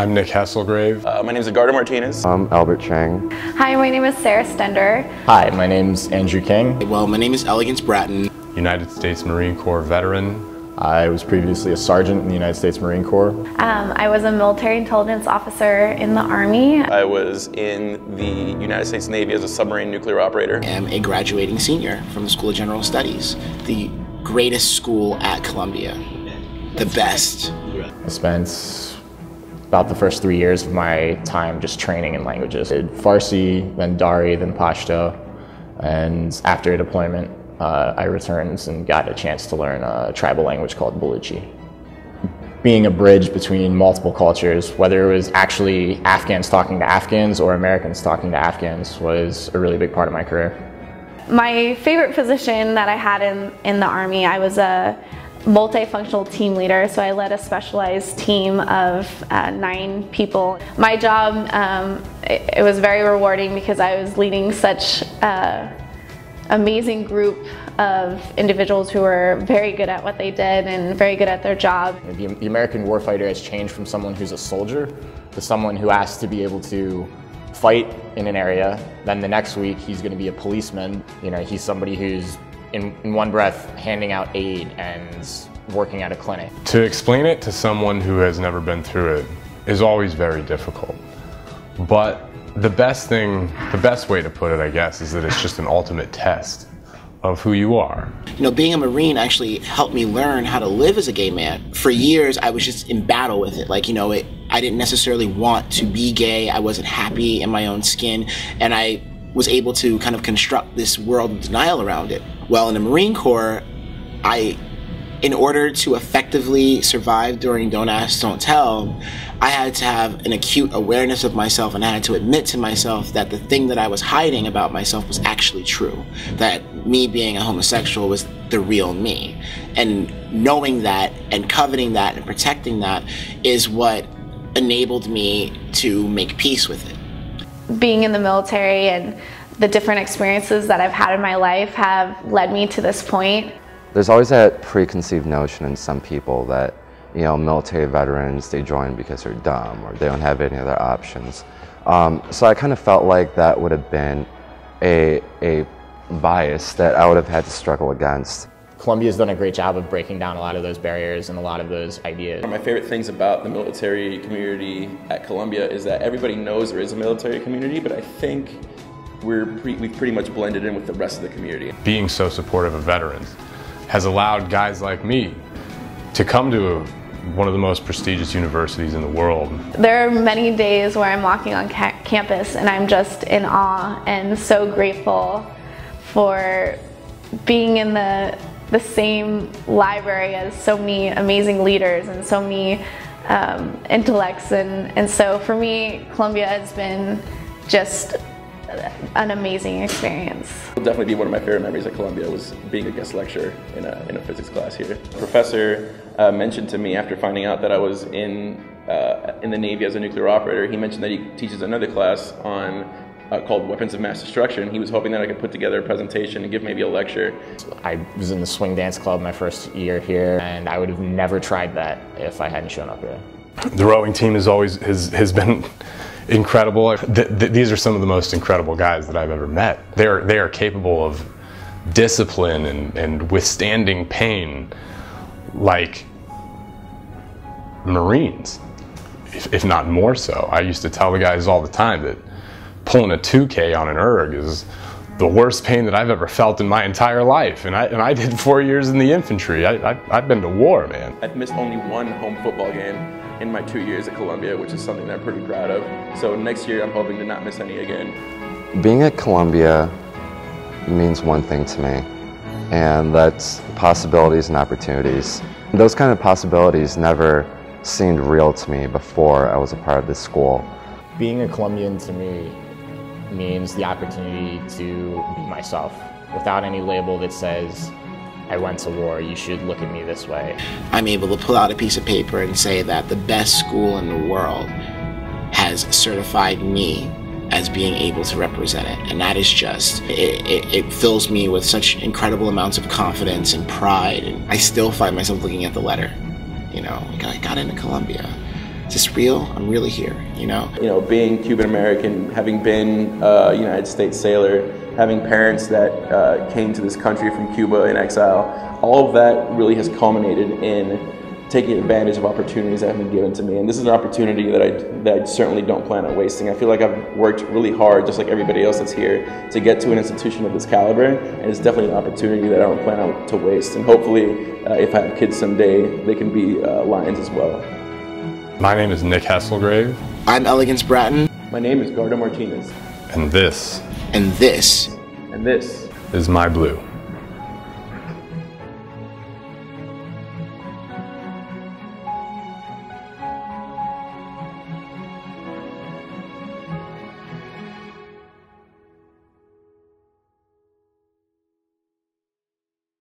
I'm Nick Hesselgrave. My name is Edgardo Martinez. I'm Albert Chang. Hi, my name is Stender. Hi, my name's Andrew King. Well, my name is Elegance Bratton. United States Marine Corps veteran. I was previously a sergeant in the United States Marine Corps. I was a military intelligence officer in the Army. I was in the United States Navy as a submarine nuclear operator. I am a graduating senior from the School of General Studies, the greatest school at Columbia, the best. I spent about the first 3 years of my time just training in languages. I did Farsi, then Dari, then Pashto, and after a deployment, I returned and got a chance to learn a tribal language called Baluchi. Being a bridge between multiple cultures, whether it was actually Afghans talking to Afghans or Americans talking to Afghans, was a really big part of my career. My favorite position that I had in the Army, I was a multifunctional team leader, so I led a specialized team of 9 people. My job, it was very rewarding because I was leading such amazing group of individuals who were very good at what they did and very good at their job. The American warfighter has changed from someone who's a soldier to someone who has to be able to fight in an area. Then the next week he's going to be a policeman. You know, he's somebody who's in one breath handing out aid and working at a clinic. To explain it to someone who has never been through it is always very difficult. But the best way to put it, I guess, is that it's just an ultimate test of who you are. You know, being a Marine actually helped me learn how to live as a gay man. For years, I was just in battle with it. Like, you know, I didn't necessarily want to be gay. I wasn't happy in my own skin. And I was able to kind of construct this world of denial around it. Well, in the Marine Corps, in order to effectively survive during Don't Ask, Don't Tell, I had to have an acute awareness of myself, and I had to admit to myself that the thing that I was hiding about myself was actually true. That me being a homosexual was the real me. And knowing that and coveting that and protecting that is what enabled me to make peace with it. Being in the military and the different experiences that I've had in my life have led me to this point. There's always that preconceived notion in some people that, you know, military veterans, they join because they're dumb or they don't have any other options. So I kind of felt like that would have been a bias that I would have had to struggle against. Columbia's done a great job of breaking down a lot of those barriers and a lot of those ideas. One of my favorite things about the military community at Columbia is that everybody knows there is a military community, but I think we've pretty much blended in with the rest of the community. Being so supportive of veterans has allowed guys like me to come to one of the most prestigious universities in the world. There are many days where I'm walking on campus and I'm just in awe and so grateful for being in the same library as so many amazing leaders and so many intellects, and so for me, Columbia has been just an amazing experience. It'll definitely be one of my favorite memories at Columbia was being a guest lecturer in a physics class here. The professor mentioned to me after finding out that I was in the Navy as a nuclear operator, he mentioned that he teaches another class on called Weapons of Mass Destruction. He was hoping that I could put together a presentation and give maybe a lecture. I was in the swing dance club my first year here, and I would have never tried that if I hadn't shown up here. The rowing team has been incredible. These are some of the most incredible guys that I've ever met. They are capable of discipline and withstanding pain like Marines, if not more so. I used to tell the guys all the time that pulling a 2K on an erg is the worst pain that I've ever felt in my entire life. And I did 4 years in the infantry. I've been to war, man. I've missed only one home football game in my 2 years at Columbia, which is something that I'm pretty proud of. So next year I'm hoping to not miss any again. Being at Columbia means one thing to me, and that's possibilities and opportunities. Those kind of possibilities never seemed real to me before I was a part of this school. Being a Columbian to me means the opportunity to be myself without any label that says, I went to war, you should look at me this way. I'm able to pull out a piece of paper and say that the best school in the world has certified me as being able to represent it. And that is just, it fills me with such incredible amounts of confidence and pride. And I still find myself looking at the letter. You know, I got into Columbia. is this real? I'm really here, you know? You know, being Cuban American, having been a United States sailor, having parents that came to this country from Cuba in exile, all of that really has culminated in taking advantage of opportunities that have been given to me. And this is an opportunity that I certainly don't plan on wasting. I feel like I've worked really hard, just like everybody else that's here, to get to an institution of this caliber, and it's definitely an opportunity that I don't plan on to waste. And hopefully, if I have kids someday, they can be Lions as well. My name is Nick Hesselgrave. I'm Elegance Bratton. My name is Edgardo Martinez. And this And this And this is my blue.